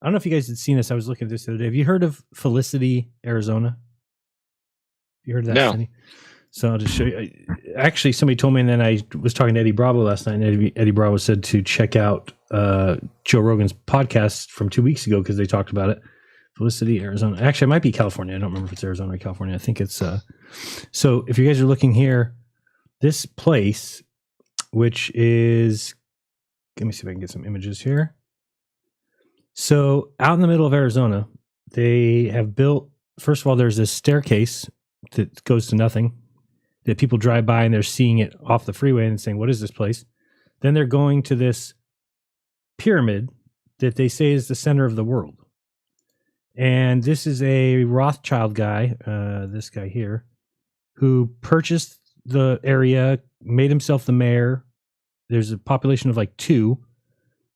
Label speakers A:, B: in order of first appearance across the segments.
A: I don't know if you guys had seen this. I was looking at this the other day. Have you heard of Felicity, Arizona? Have you heard of that
B: No.
A: city? So I'll just show you. Actually, somebody told me, and then I was talking to Eddie Bravo last night, and Eddie Bravo said to check out Joe Rogan's podcast from 2 weeks ago because they talked about it. Felicity, Arizona. Actually, it might be California. I don't remember if it's Arizona or California. I think it's... So if you guys are looking here, this place, which is... Let me see if I can get some images here. So out in the middle of Arizona, they have built... First of all, there's this staircase that goes to nothing that people drive by and they're seeing it off the freeway and saying, what is this place? Then they're going to this pyramid that they say is the center of the world. And this is a Rothschild guy, this guy here, who purchased the area, made himself the mayor. There's a population of like 2.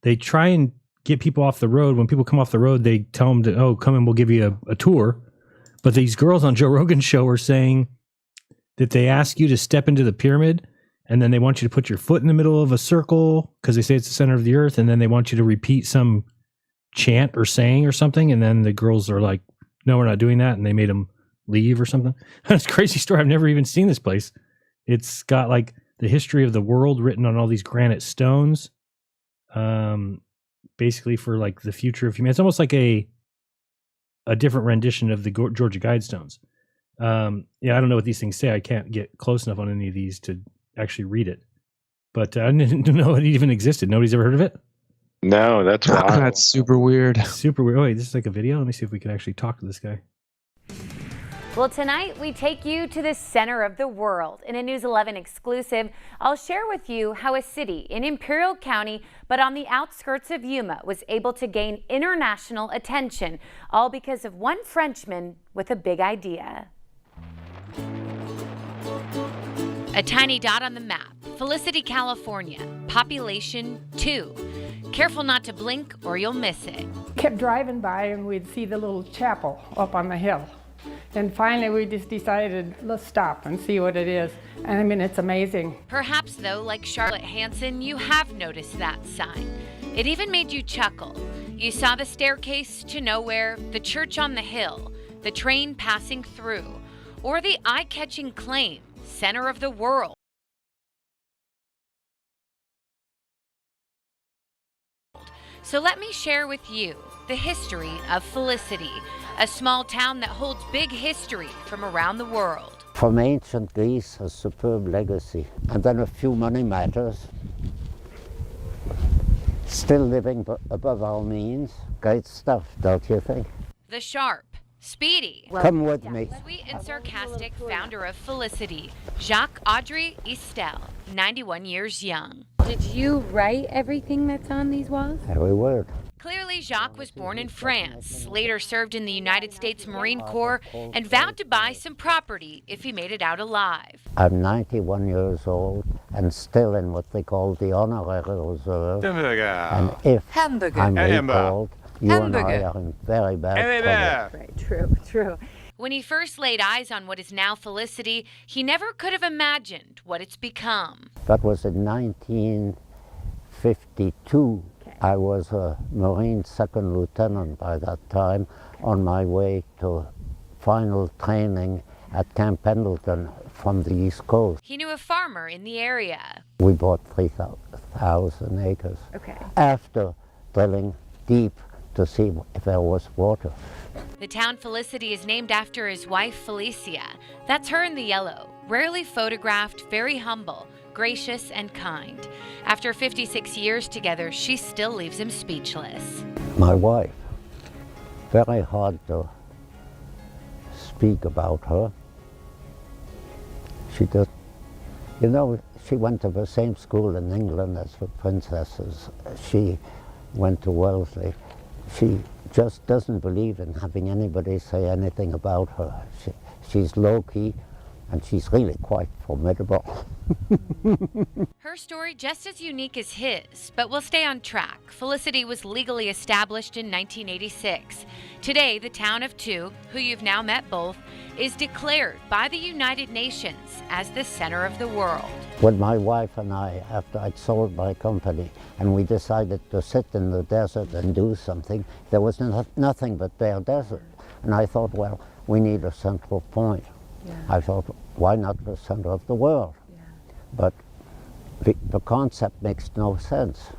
A: They try and get people off the road. When people come off the road, they tell them to, oh, come and we'll give you a tour. But these girls on Joe Rogan's show are saying that they ask you to step into the pyramid, and then they want you to put your foot in the middle of a circle because they say it's the center of the earth, and then they want you to repeat some chant or saying or something, and then the girls are like, no, we're not doing that, and they made them leave or something. That's a crazy story. I've never even seen this place. It's got like the history of the world written on all these granite stones, basically for like the future of humanity. It's almost like a different rendition of the Georgia Guidestones. Yeah, I don't know what these things say. I can't get close enough on any of these to actually read it. But I didn't know it even existed. Nobody's ever heard of it?
B: No, that's wild.
C: That's super weird.
A: Super weird. Oh, wait, this is like a video? Let me see if we can actually talk to this guy.
D: Well, tonight we take you to the center of the world. In a News 11 exclusive, I'll share with you how a city in Imperial County, but on the outskirts of Yuma, was able to gain international attention, all because of one Frenchman with a big idea. A tiny dot on the map, Felicity, California, population 2. Careful not to blink or you'll miss it.
E: Kept driving by and we'd see the little chapel up on the hill. And finally we just decided, let's stop and see what it is. And I mean, it's amazing.
D: Perhaps though, like Charlotte Hansen, you have noticed that sign. It even made you chuckle. You saw the staircase to nowhere, the church on the hill, the train passing through, or the eye-catching claim, center of the world. So let me share with you the history of Felicity, a small town that holds big history from around the world.
F: From ancient Greece, a superb legacy. And then a few money matters. Still living above our means. Great stuff, don't you think?
D: The sharp, speedy,
F: come with me.
D: Sweet and sarcastic founder of Felicity, Jacques-Audrey Istel, 91 years young.
G: Did you write everything that's on these walls?
F: Every word.
D: Clearly, Jacques was born in France, later served in the United States Marine Corps, and vowed to buy some property if he made it out alive.
F: I'm 91 years old and still in what they call the honorary reserve. And if I'm recalled, you and I are in very bad trouble.
G: Right, true.
D: When he first laid eyes on what is now Felicity, he never could have imagined what it's become.
F: That was in 1952. I was a Marine second lieutenant by that time, on my way to final training at Camp Pendleton from the East Coast.
D: He knew a farmer in the area.
F: We bought 3,000 acres.
G: Okay.
F: After drilling deep to see if there was water.
D: The town Felicity is named after his wife Felicia. That's her in the yellow, rarely photographed, very humble, gracious and kind. After 56 years together, she still leaves him speechless.
F: My wife, very hard to speak about her. She just, you know, she went to the same school in England as the princesses. She went to Wellesley. She just doesn't believe in having anybody say anything about her. She's low-key, and she's really quite formidable.
D: Her story just as unique as his, but we'll stay on track. Felicity was legally established in 1986. Today, the town of 2, who you've now met both, is declared by the United Nations as the center of the world.
F: When my wife and I, after I'd sold my company and we decided to sit in the desert and do something, there was nothing but bare desert. And I thought, well, we need a central point. Yeah. I thought, why not the center of the world? Yeah. But the concept makes no sense.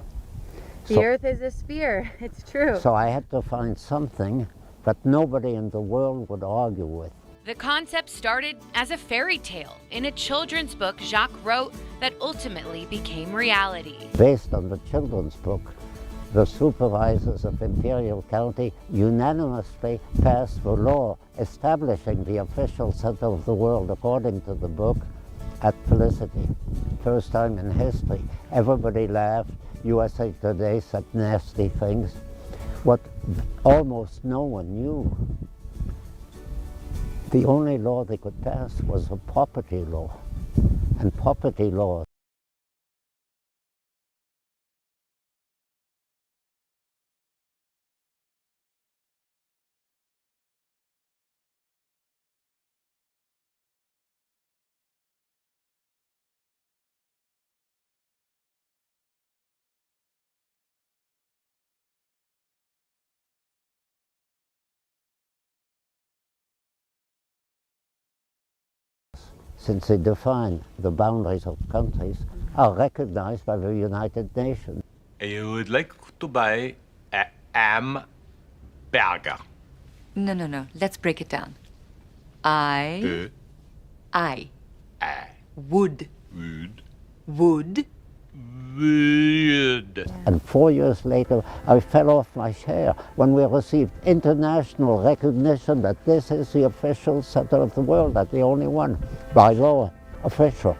G: The Earth is a sphere, it's true.
F: So I had to find something that nobody in the world would argue with.
D: The concept started as a fairy tale in a children's book Jacques wrote that ultimately became reality.
F: Based on the children's book, the supervisors of Imperial County unanimously passed the law establishing the official center of the world according to the book at Felicity. First time in history. Everybody laughed. USA Today said nasty things. What almost no one knew, the only law they could pass was a property law. And property law since they define the boundaries of countries, are recognized by the United Nations.
C: I would like to buy a hamburger.
H: No. Let's break it down. I would.
F: And 4 years later, I fell off my chair when we received international recognition that this is the official center of the world, that the only one, by law, official.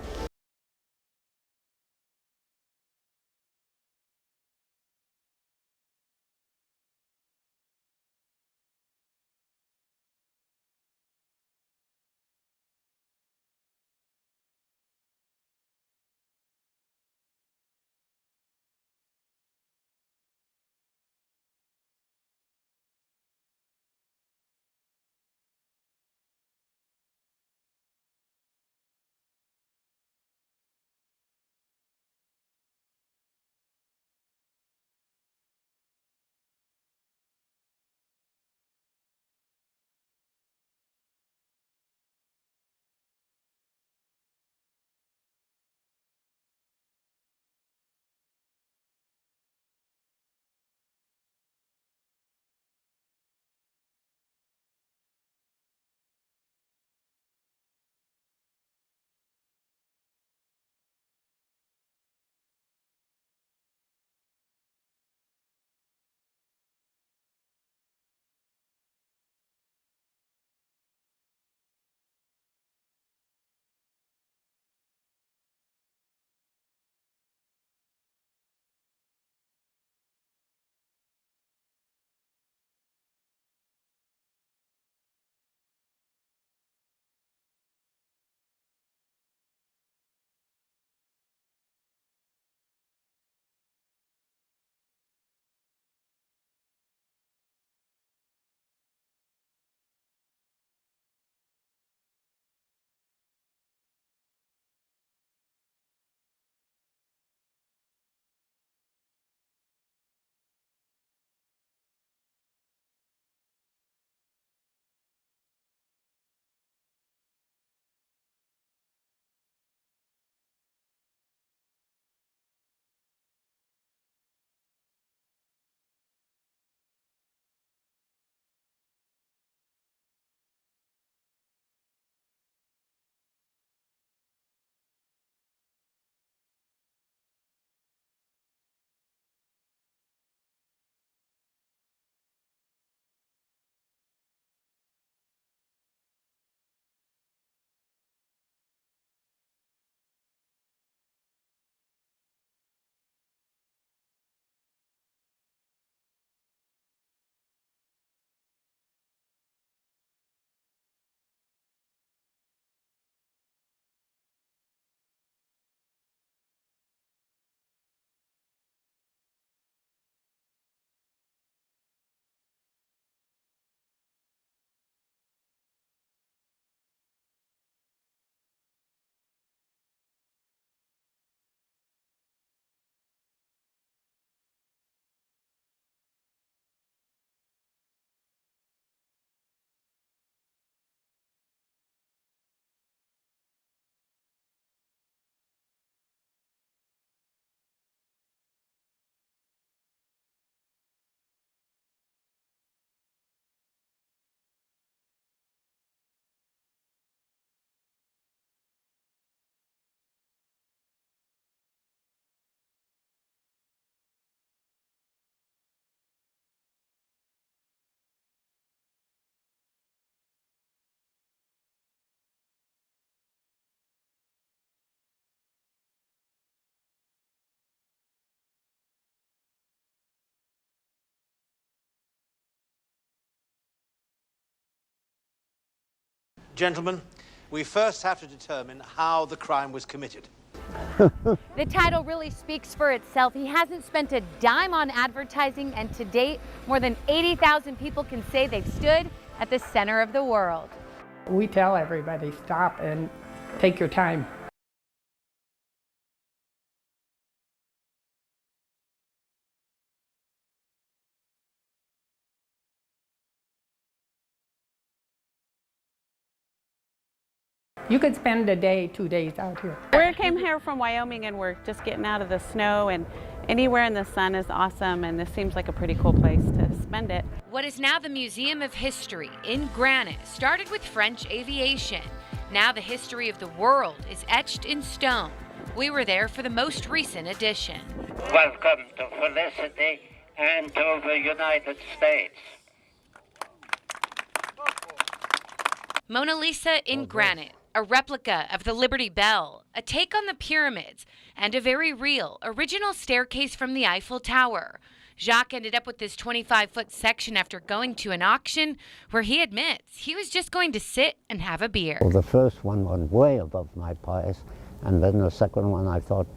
I: Gentlemen, we first have to determine how the crime was committed.
D: The title really speaks for itself. He hasn't spent a dime on advertising, and to date, more than 80,000 people can say they've stood at the center of the world.
E: We tell everybody, stop and take your time. You could spend a day, 2 days out here.
J: We came here from Wyoming and we're just getting out of the snow, and anywhere in the sun is awesome, and this seems like a pretty cool place to spend it.
D: What is now the Museum of History in granite started with French aviation. Now the history of the world is etched in stone. We were there for the most recent edition.
K: Welcome to Felicity and to the United States.
D: Mona Lisa in granite, a replica of the Liberty Bell, a take on the pyramids, and a very real, original staircase from the Eiffel Tower. Jacques ended up with this 25-foot section after going to an auction where he admits he was just going to sit and have a beer.
F: Well, the first one went way above my price, and then the second one I thought,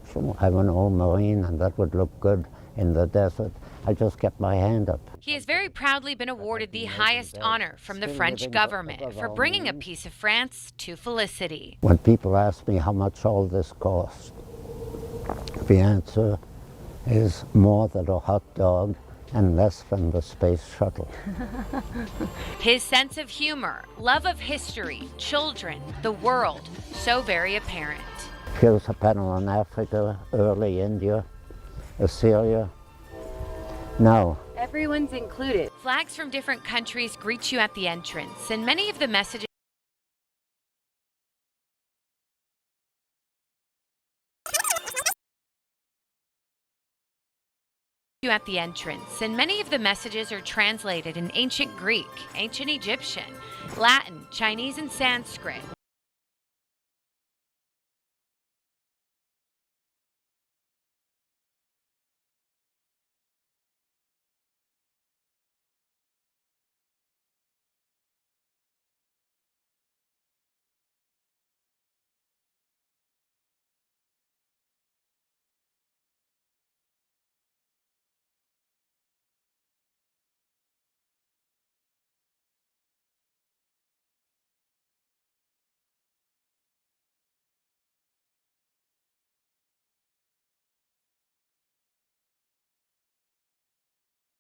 F: have an old marine and that would look good in the desert. I just kept my hand up.
D: He has very proudly been awarded the highest honor from the French government for bringing a piece of France to Felicity.
F: When people ask me how much all this cost, the answer is more than a hot dog and less than the space shuttle.
D: His sense of humor, love of history, children, the world, so very apparent.
F: Here's a panel on Africa, early India, Assyria. Now,
D: Everyone's included. Flags from different countries greet you at the entrance, and many of the messages are translated in ancient Greek, ancient Egyptian, Latin, Chinese, and Sanskrit.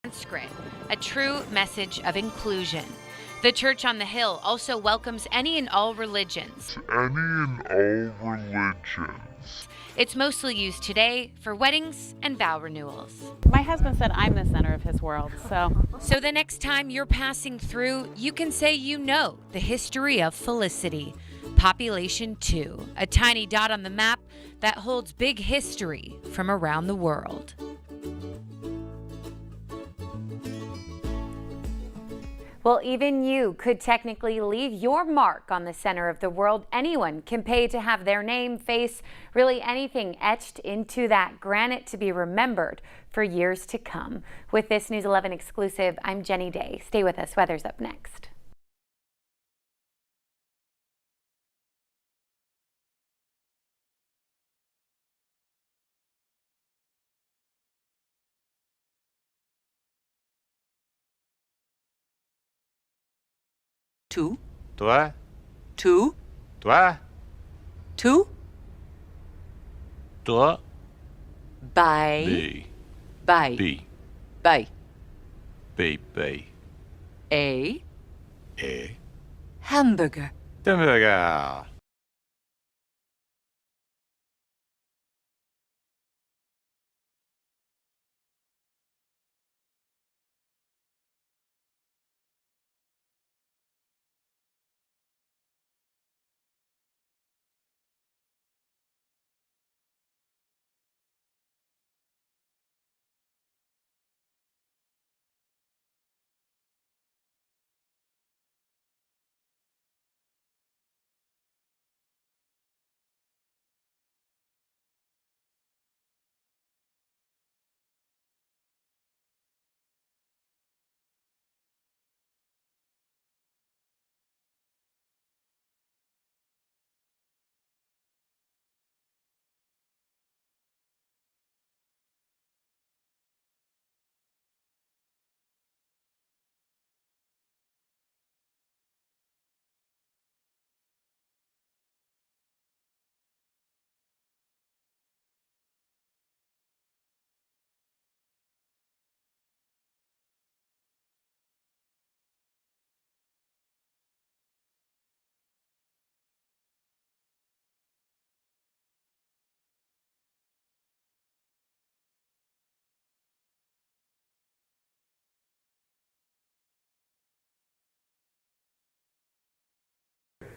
D: Sanskrit, a true message of inclusion. The Church on the Hill also welcomes any and all religions. It's mostly used today for weddings and vow renewals.
J: My husband said I'm the center of his world, so.
D: So the next time you're passing through, you can say you know the history of Felicity. Population 2, a tiny dot on the map that holds big history from around the world. Well, even you could technically leave your mark on the center of the world. Anyone can pay to have their name, face, really anything etched into that granite to be remembered for years to come. With this News 11 exclusive, I'm Jenny Day. Stay with us. Weather's up next.
H: Two,
C: Toi,
H: two,
C: toi,
H: two,
C: toi,
H: by,
C: B,
H: by,
C: B,
H: by,
C: B, B,
H: a
C: E,
H: hamburger.
C: hamburger.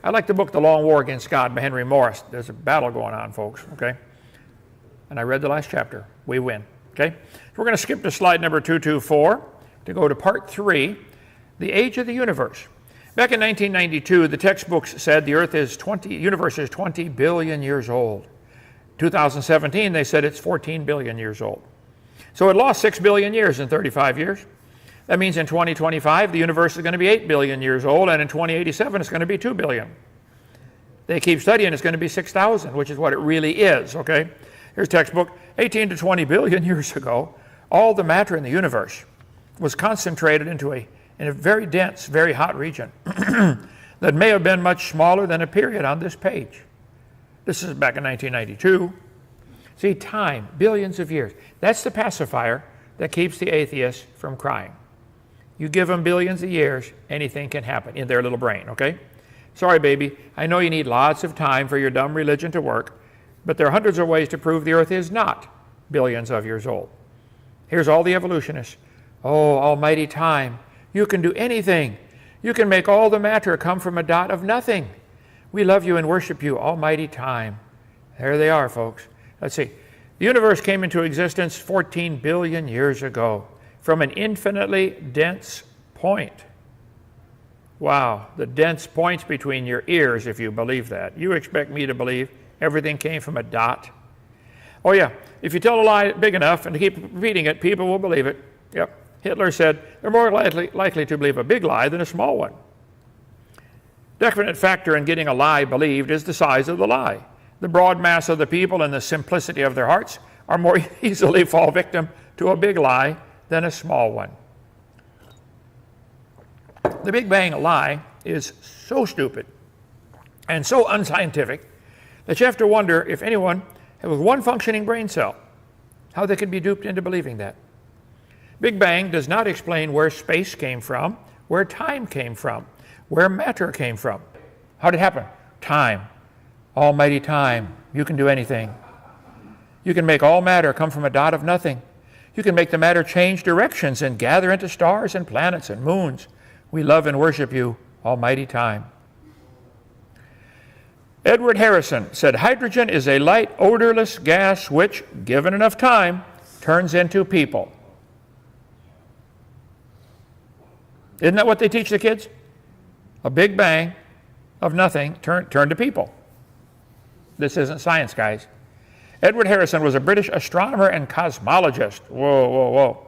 L: I like the book The Long War Against God by Henry Morris. There's a battle going on, folks, okay? And I read the last chapter. We win, okay? So we're going to skip to slide number 224 to go to part 3, the age of the universe. Back in 1992, the textbooks said the universe is 20 billion years old. 2017, they said it's 14 billion years old. So it lost 6 billion years in 35 years. That means in 2025, the universe is going to be 8 billion years old, and in 2087, it's going to be 2 billion. They keep studying, it's going to be 6,000, which is what it really is, okay? Here's textbook. 18 to 20 billion years ago, all the matter in the universe was concentrated in a very dense, very hot region that may have been much smaller than a period on this page. This is back in 1992. See, time, billions of years. That's the pacifier that keeps the atheists from crying. You give them billions of years, anything can happen in their little brain, okay? Sorry, baby, I know you need lots of time for your dumb religion to work, but there are hundreds of ways to prove the earth is not billions of years old. Here's all the evolutionists. Oh, almighty time, you can do anything. You can make all the matter come from a dot of nothing. We love you and worship you, almighty time. There they are, folks. Let's see. The universe came into existence 14 billion years ago from an infinitely dense point. Wow, the dense points between your ears, if you believe that. You expect me to believe everything came from a dot? Oh yeah, if you tell a lie big enough and keep repeating it, people will believe it. Yep. Hitler said they're more likely to believe a big lie than a small one. Definite factor in getting a lie believed is the size of the lie. The broad mass of the people and the simplicity of their hearts are more easily fall victim to a big lie than a small one. The Big Bang lie is so stupid and so unscientific that you have to wonder if anyone with one functioning brain cell, how they could be duped into believing that. Big Bang does not explain where space came from, where time came from, where matter came from. How did it happen? Time. Almighty time. You can do anything. You can make all matter come from a dot of nothing. You can make the matter change directions and gather into stars and planets and moons. We love and worship you, almighty time. Edward Harrison said hydrogen is a light, odorless gas which, given enough time, turns into people. Isn't that what they teach the kids? A big bang of nothing turn to people. This isn't science, guys. Edward Harrison was a British astronomer and cosmologist. Whoa, whoa, whoa.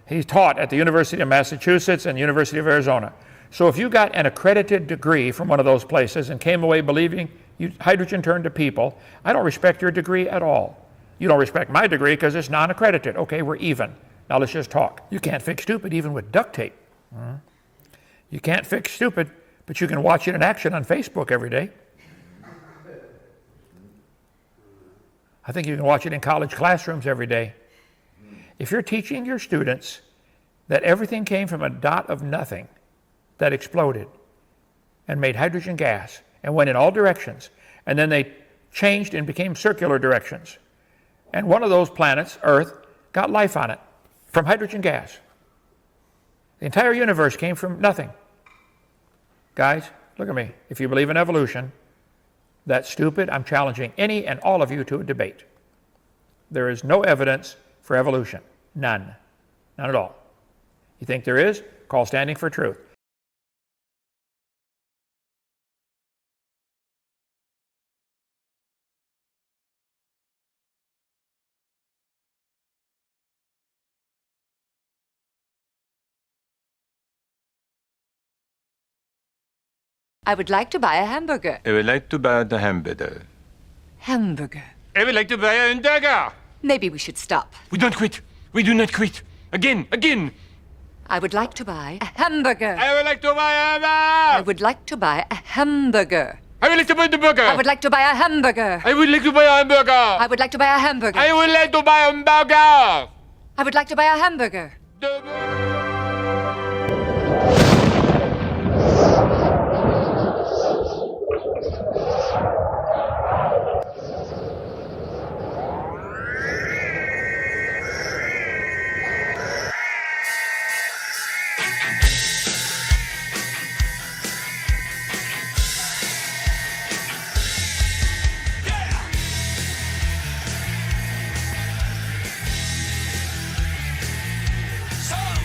L: He taught at the University of Massachusetts and University of Arizona. So if you got an accredited degree from one of those places and came away believing hydrogen turned to people, I don't respect your degree at all. You don't respect my degree because it's non-accredited. Okay, we're even. Now let's just talk. You can't fix stupid even with duct tape. You can't fix stupid, but you can watch it in action on Facebook every day. I think you can watch it in college classrooms every day. If you're teaching your students that everything came from a dot of nothing that exploded and made hydrogen gas and went in all directions, and then they changed and became circular directions, and one of those planets, Earth, got life on it from hydrogen gas. The entire universe came from nothing. Guys, look at me. If you believe in evolution, that's stupid. I'm challenging any and all of you to a debate. There is no evidence for evolution. None. None at all. You think there is? Call Standing for Truth.
H: I would like to buy a hamburger.
C: I would like to buy the hamburger.
H: Hamburger.
C: I would like to buy a hamburger.
H: Maybe we should stop.
C: We don't quit. We do not quit. Again.
H: I would like to buy a hamburger.
C: I would like to buy a hamburger.
H: I would like to buy a hamburger.
C: I would like to buy the burger.
H: I would like to buy a hamburger.
C: I would like to buy a hamburger.
H: I would like to buy a hamburger.
C: I would like to buy a hamburger.
H: I would like to buy a hamburger.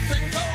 M: Think